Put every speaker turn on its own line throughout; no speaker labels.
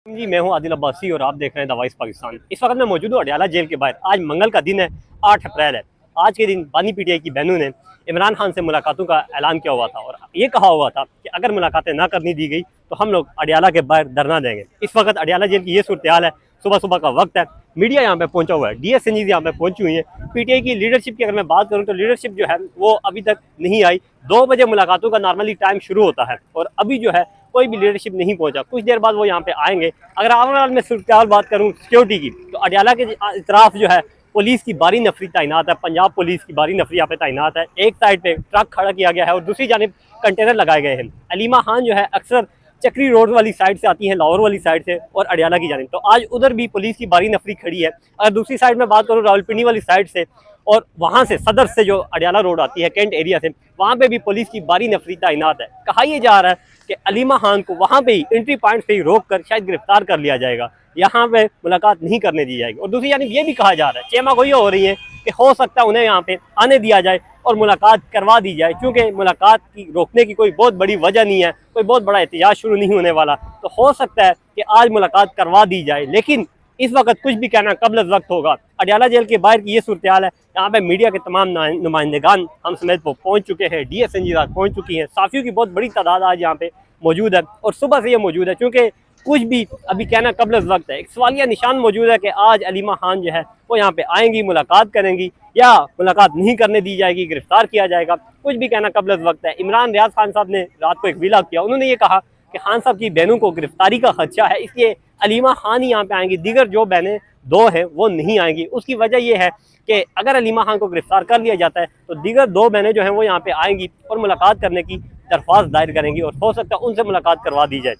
जी मैं हूं आदिल अब्बासी और आप देख रहे हैं द वॉइस पाकिस्तान। इस वक्त मैं मौजूद हूं अडयाला जेल के बाहर। आज मंगल का दिन है, 8 अप्रैल है। आज के दिन बानी पीटीआई की बहनों ने इमरान खान से मुलाकातों का ऐलान किया हुआ था और ये कहा हुआ था कि अगर मुलाकातें ना करनी दी गई तो हम लोग अडयाला के बाहर धरना देंगे। इस वक्त अडयाला जेल की ये सूरत हाल है। सुबह सुबह का वक्त है, मीडिया यहाँ पे पहुंचा हुआ है, डीएस संजीव यहाँ पे पहुंची हुई है। पीटीआई की लीडरशिप की अगर मैं बात करूँ तो लीडरशिप जो है वो अभी तक नहीं आई। 2 बजे मुलाकातों का नॉर्मली टाइम शुरू होता है और अभी जो है कोई भी लीडरशिप नहीं पहुंचा। कुछ देर बाद वो यहाँ पे आएंगे। अगर ओवरऑल मैं सूरत बात करूँ सिक्योरिटी की तो अडयाला के इतराफ जो है पुलिस की बारी नफरी तैनात है, पंजाब पुलिस की बारी नफरी यहाँ पे तैनात है। एक साइड पे ट्रक खड़ा किया गया है और दूसरी जानिब कंटेनर लगाए गए हैं। अलीमा खान जो है अक्सर चक्री रोड वाली साइड से आती है, लाहौर वाली साइड से और अडयाला की जानिब, तो आज उधर भी पुलिस की बारी नफरी खड़ी है। अगर दूसरी साइड में बात करूँ रावलपिंडी वाली साइड से और वहाँ से सदर से जो अडयाला रोड आती है कैंट एरिया से, वहाँ पे भी पुलिस की बारी नफरी तैनात है। कहा यह जा रहा है कि अलीमा खान को वहाँ पे ही एंट्री पॉइंट से ही रोक कर शायद गिरफ्तार कर लिया जाएगा, यहाँ पे मुलाकात नहीं करने दी जाएगी। और दूसरी जानिब ये भी कहा जा रहा है, चेमा गोई हो रही है कि हो सकता है उन्हें यहाँ पे आने दिया जाए और मुलाकात करवा दी जाए, क्योंकि मुलाकात की रोकने की कोई बहुत बड़ी वजह नहीं है, कोई बहुत बड़ा एहतजाज शुरू नहीं होने वाला। तो हो सकता है कि आज मुलाकात करवा दी जाए, लेकिन इस वक्त कुछ भी कहना कबल वक्त होगा। अडयाला जेल के बाहर की ये सूरत हाल है। यहाँ पे मीडिया के तमाम नुमाइंदगान हम समेत वो पहुँच चुके हैं, डीएस संजीदा पहुँच चुकी हैं, साफियों की बहुत बड़ी तादाद आज यहाँ पे मौजूद है और सुबह से ये मौजूद है, क्योंकि कुछ भी अभी कहना कबल वक्त है। एक सवालिया निशान मौजूद है कि आज अलीमा खान जो है वो यहाँ पे आएंगी, मुलाकात करेंगी या मुलाकात नहीं करने दी जाएगी, गिरफ्तार किया जाएगा, कुछ भी कहना कबल वक्त है। इमरान रियाज खान साहब ने रात को एक विला किया, उन्होंने ये कहा कि खान साहब की बहनों को गिरफ्तारी का खदशा है, इसलिए अलीमा खान ही यहाँ पे आएंगी, दीगर जो बहनें 2 हैं वो नहीं आएंगी। उसकी वजह यह है कि अगर अलीमा खान को गिरफ्तार कर लिया जाता है तो दीगर 2 बहनें जो हैं वो यहाँ पे आएंगी और मुलाकात करने की दरख्वास्त दायर करेंगी और हो सकता है उनसे मुलाकात करवा दी जाए।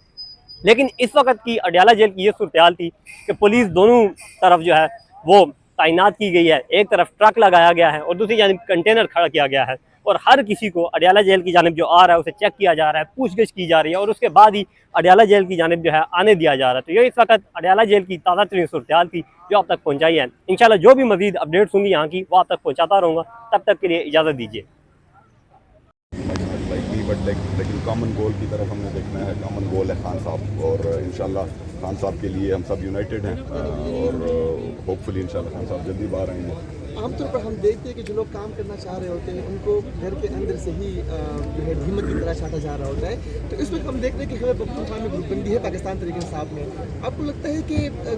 लेकिन इस वक्त की अडयाला जेल की ये सूरत हाल थी कि पुलिस दोनों तरफ जो है वो तैनात की गई है। एक तरफ ट्रक लगाया गया है और दूसरी जानिब कंटेनर खड़ा किया गया है और हर किसी को अडयाला जेल की जानिब जो आ रहा है उसे चेक किया जा रहा है, पूछगिछ की जा रही है और उसके बाद ही अडयाला जेल की जानिब जो है आने दिया जा रहा है। तो ये इस वक्त अडयाला जेल की ताज़ा तरीन सूरत हाल थी जो आप तक पहुँचाई है। इंशाल्लाह जो भी मज़ीद अपडेट्स होंगी यहाँ की वो आप तक पहुँचाता रहूँगा। तब तक के लिए इजाज़त दीजिए।
लेकिन कॉमन गोल की तरफ हमने देखना है। कॉमन गोल है खान साहब और इंशाल्लाह खान साहब के लिए हम सब यूनाइटेड हैं और होपफुली इंशाल्लाह खान साहब जल्दी बाहर आएंगे।
आमतौर पर हम देखते हैं कि जो लोग काम करना चाह रहे होते हैं उनको घर के अंदर से ही जो है धीमक की तरह छाटा जा रहा होता है। तो इस वक्त हम देख रहे हैं कि खैबर पख्तूनख्वा में ग्रुपबंदी है पाकिस्तान तहरीक इंसाफ में। आपको लगता है कि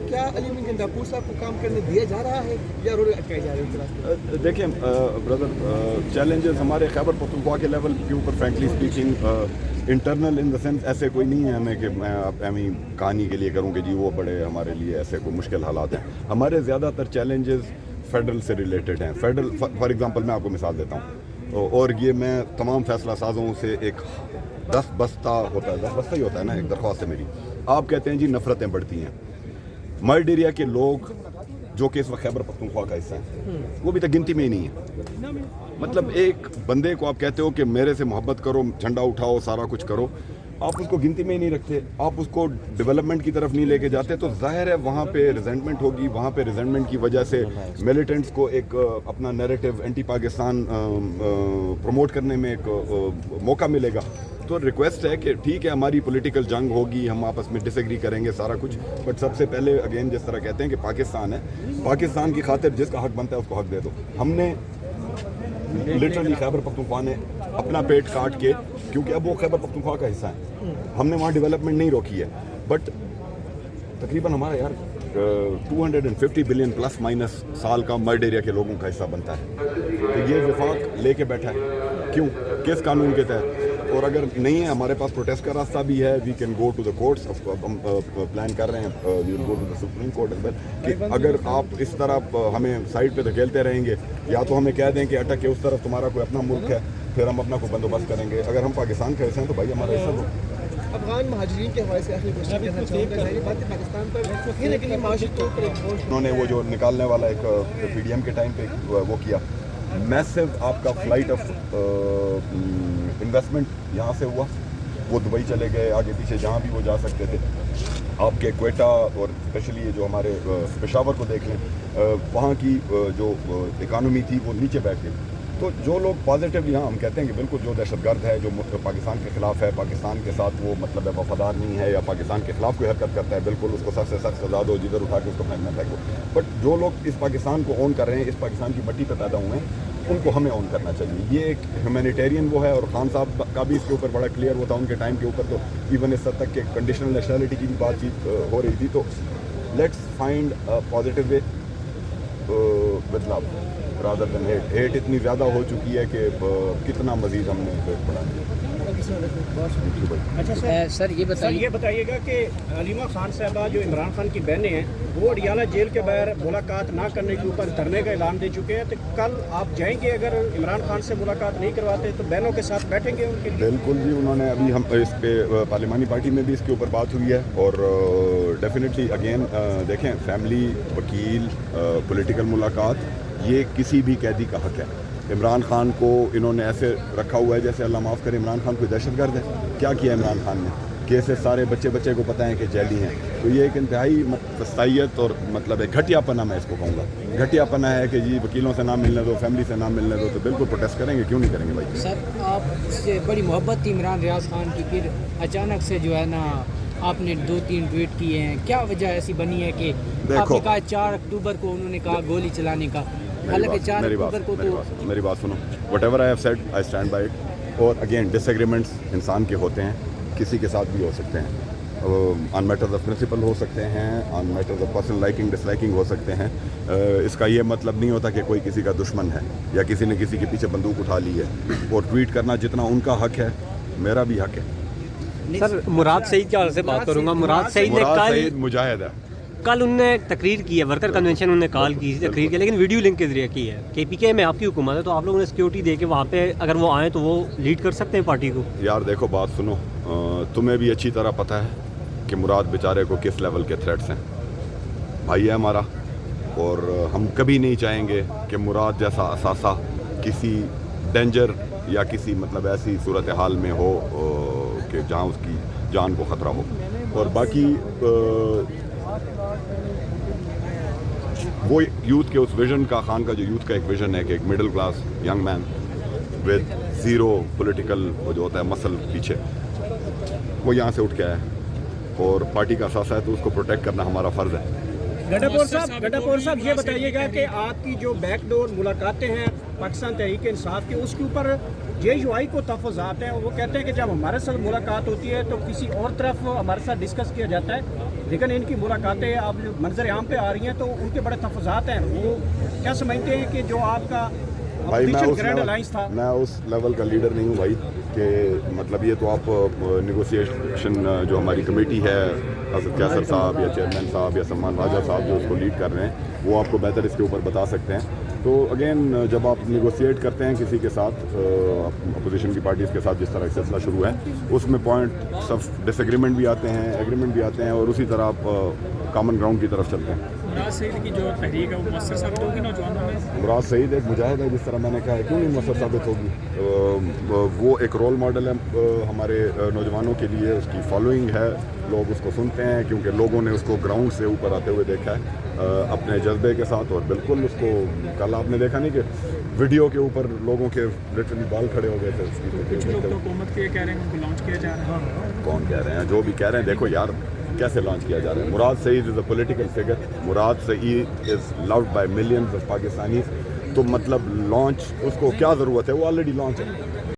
क्या अली अमीन गंडापुर साहब को काम करने दिया जा रहा है या रोड अटकाई जा रही है?
देखिए ब्रदर, चैलेंजेस हमारे खैबर पख्तूनख्वा के लेवल के ऊपर frankly speaking internal in the sense ऐसे कोई नहीं है हमें कि मैं अपनी कहानी के लिए करूँ कि जी वो बड़े हमारे लिए ऐसे कोई मुश्किल हालात हैं। हमारे ज़्यादातर चैलेंजेस फेडरल से रिलेटेड हैं। फेडरल फॉर एग्जांपल मैं आपको मिसाल देता हूँ और ये मैं तमाम फैसला साजों से एक 10 बस्ता होता है, 10 बस्ता ही होता है ना, एक दरख्वास्त है मेरी। आप कहते हैं जी नफ़रतें बढ़ती हैं। मर्ड एरिया के लोग जो कि इस वक्त खैबर पख्तूनख्वा का हिस्सा है वो भी तक गिनती में ही नहीं है। मतलब एक बंदे को आप कहते हो कि मेरे से मोहब्बत करो, झंडा उठाओ, सारा कुछ करो, आप उसको गिनती में ही नहीं रखते, आप उसको डेवलपमेंट की तरफ नहीं लेके जाते, तो जाहिर है वहाँ पे रिजेंटमेंट होगी। वहाँ पे रिजेंटमेंट की वजह से मिलिटेंट्स को एक अपना नैरेटिव एंटी पाकिस्तान प्रमोट करने में एक मौका मिलेगा। तो रिक्वेस्ट है कि ठीक है हमारी पॉलिटिकल जंग होगी, हम आपस में डिसएग्री करेंगे सारा कुछ, बट सबसे पहले अगेन जिस तरह कहते हैं कि पाकिस्तान है, पाकिस्तान की खातिर जिसका हक बनता है उसको हक दे दो। हमने लिटरली खैबर पख्तूनख्वा ने अपना पेट काट के, क्योंकि अब वो खैबर पख्तूनख्वा का हिस्सा है, हमने वहाँ डेवलपमेंट नहीं रोकी है, बट तकरीबन हमारा यार 250 बिलियन प्लस माइनस साल का मर्ड एरिया के लोगों का हिस्सा बनता है। तो ये वफाक लेके बैठा है क्यों, किस कानून के तहत? और अगर नहीं है हमारे पास प्रोटेस्ट का रास्ता भी है, we can go to the courts. हम प्लान कर रहे हैं we will go to the supreme court as well कि अगर आप इस तरह हमें साइड पे धकेलते रहेंगे या तो हमें कह दें कि अटक के उस तरफ तुम्हारा कोई अपना मुल्क है, फिर हम अपना कोई बंदोबंदोस्त करेंगे। अगर हम पाकिस्तान के हिस्से हैं तो भाई हमारा हिस्सा दो।
अफगान महाजरीन के हवाले से आखिरी क्वेश्चन करना चाहूँगा। जाहिर बात है पाकिस्तान पर कहीं ना कहीं माशी तौर पर
उन्होंने वो जो निकालने वाला एक पीडीएम के टाइम पे वो किया, मैसिव आपका फ्लाइट ऑफ इन्वेस्टमेंट यहाँ से हुआ, वो दुबई चले गए, आगे पीछे जहाँ भी वो जा सकते थे। आपके क्वेटा और स्पेशली ये जो हमारे पेशावर को देख लें, वहाँ की जो इकानमी थी वो नीचे बैठ गई। तो जो लोग पॉजिटिवली, हाँ हम कहते हैं कि बिल्कुल जो दहशतगर्द है, जो पाकिस्तान के ख़िलाफ़ है, पाकिस्तान के साथ वो मतलब है वफादार नहीं है, या पाकिस्तान के ख़िलाफ़ कोई हरकत करता है, बिल्कुल उसको सख्त से सख्त सज़ा दो, जिधर उठा के उसको फेंकना फेंको। बट जो लोग इस पाकिस्तान को ऑन कर रहे हैं, इस पाकिस्तान की मट्टी पर पैदा हुए हैं, उनको हमें ऑन करना चाहिए। ये एक ह्यूमैनिटेरियन वो है, और खान साहब का भी इसके ऊपर बड़ा क्लियर वो था उनके टाइम के ऊपर, तो इवन इस हद तक कि कंडीशनल नेशनलिटी की भी बातचीत हो रही थी। तो let's find a positive way with love rather than hate. Hate इतनी ज़्यादा हो चुकी है कि कितना मज़ीद हमने बढ़ा।
अच्छा सर ये बताइएगा कि हलीमा खान साहबा जो इमरान खान की बहनें हैं, वो अडियाला जेल के बाहर मुलाकात ना करने के ऊपर धरने का ऐलान दे चुके हैं, तो कल आप जाएंगे? अगर इमरान खान से मुलाकात नहीं करवाते तो बहनों के साथ बैठेंगे उनके लिए?
बिल्कुल जी, उन्होंने अभी हम इस पे पार्लिमानी पार्टी में भी इसके ऊपर बात हुई है, और डेफिनेटली अगेन देखें, फैमिली, वकील, पॉलिटिकल मुलाकात, ये किसी भी कैदी का हक है। इमरान खान को इन्होंने ऐसे रखा हुआ है जैसे अल्लाह माफ़ करे इमरान खान कोई दहशतगर्द है। क्या किया इमरान खान ने? केसेस सारे बच्चे को पता है कि जैली हैं। तो ये एक इंतहाई फसाइयत और मतलब एक घटियापना, मैं इसको कहूँगा घटियापना है कि जी वकीलों से ना मिलने दो, फैमिली से ना मिलने दो। तो बिल्कुल प्रोटेस्ट करेंगे, क्यों नहीं करेंगे भाई।
सर आपसे बड़ी मोहब्बत थी इमरान रियाज खान की, फिर अचानक से जो है ना आपने 2-3 ट्वीट किए हैं, क्या वजह ऐसी बनी है कि आपने कहा 4 अक्टूबर को उन्होंने कहा गोली चलाने का, हालांकि 4 अक्टूबर को तो
मेरी बात सुनो, whatever I have said I stand by it. और अगेन डिसएग्रीमेंट्स इंसान के होते हैं, किसी के साथ भी हो सकते हैं, ऑन मैटर्स ऑफ प्रिंसिपल हो सकते हैं, on matters of personal liking disliking हो सकते हैं। इसका ये मतलब नहीं होता कि कोई किसी का दुश्मन है या किसी ने किसी के पीछे बंदूक उठा ली है। और ट्वीट करना जितना उनका हक है, मेरा भी हक है।
सर मुराद सईद के हवाले से बात करूंगा। मुराद सईद ने कल
मुजाहिद है,
कल उनने तकरीर की है, वर्कर कन्वेंशन उन्होंने कॉल की तकरीर की, लेकिन वीडियो लिंक के जरिए की है। KPK में आपकी हुकूमत है, तो आप लोगों ने सिक्योरिटी दे के वहाँ पे अगर वो आएँ तो वो लीड कर सकते हैं पार्टी को?
यार देखो बात सुनो, तुम्हें भी अच्छी तरह पता है कि मुराद बेचारे को किस लेवल के थ्रेट्स हैं। भाई है हमारा, और हम कभी नहीं चाहेंगे कि मुराद जैसा असासा किसी डेंजर या किसी मतलब ऐसी सूरत हाल में हो कि जहाँ उसकी जान को ख़तरा हो। और बाकी वो यूथ के उस विज़न का, खान का जो यूथ का एक विज़न है कि एक middle class young man with zero political वो जो होता है मसल पीछे, वो यहाँ से उठ के आया और पार्टी का असासा है, तो उसको प्रोटेक्ट करना हमारा फ़र्ज़ है।
गड्ढापुर साहब ये बताइएगा कि आपकी जो बैकडोर मुलाकातें हैं पाकिस्तान तहरीक इंसाफ की, उसके ऊपर JUI को तहफ़्फ़ुज़ात हैं। वो कहते हैं कि जब हमारे साथ मुलाकात होती है तो किसी और तरफ हमारे साथ डिस्कस किया जाता है, लेकिन इनकी मुलाकातें अब जो मंजर आम पे आ रही हैं तो उनके बड़े तहफ़्फ़ुज़ात हैं। वो क्या समझते हैं कि जो आपका
भाई मैं उस लेवल का लीडर नहीं हूँ भाई, कि मतलब ये तो आप नेगोशिएशन जो हमारी कमेटी है, हज़रत कैसर साहब या चेयरमैन साहब या सलमान राजा साहब जो उसको लीड कर रहे हैं, वो आपको बेहतर इसके ऊपर बता सकते हैं। तो अगेन जब आप नेगोशिएट करते हैं किसी के साथ, अपोजिशन की पार्टीज़ के साथ, जिस तरह से सिलसिला शुरू है, उसमें पॉइंट सब डिसएग्रीमेंट भी आते हैं, एग्रीमेंट भी आते हैं, और उसी तरह आप कॉमन ग्राउंड की तरफ चलते हैं।
मुराद सईद की जो तहरीक है वो मुअस्सर साबित होगी नौजवानों में?
मुराद सईद एक मुजाहिद है, जिस तरह मैंने कहा है, क्यों नहीं मुअस्सर साबित होगी। वो एक रोल मॉडल है हमारे नौजवानों के लिए, उसकी फॉलोइंग है, लोग उसको सुनते हैं क्योंकि लोगों ने उसको ग्राउंड से ऊपर आते हुए देखा है अपने जज्बे के साथ। और बिल्कुल उसको कल आपने देखा नहीं कि वीडियो के ऊपर लोगों के लिटरली बाल खड़े हो गए थे उसकी।
कुछ लोग तो हुकूमत के कह रहे हैं उनको लॉन्च किया जा रहा है।
कौन कह रहे हैं? जो भी कह रहे हैं, देखो यार कैसे लॉन्च किया जा रहा है। Murad Saeed is a political figure, Murad Saeed is loved by millions of Pakistanis. तो मतलब लॉन्च उसको क्या ज़रूरत है, वो ऑलरेडी लॉन्च है।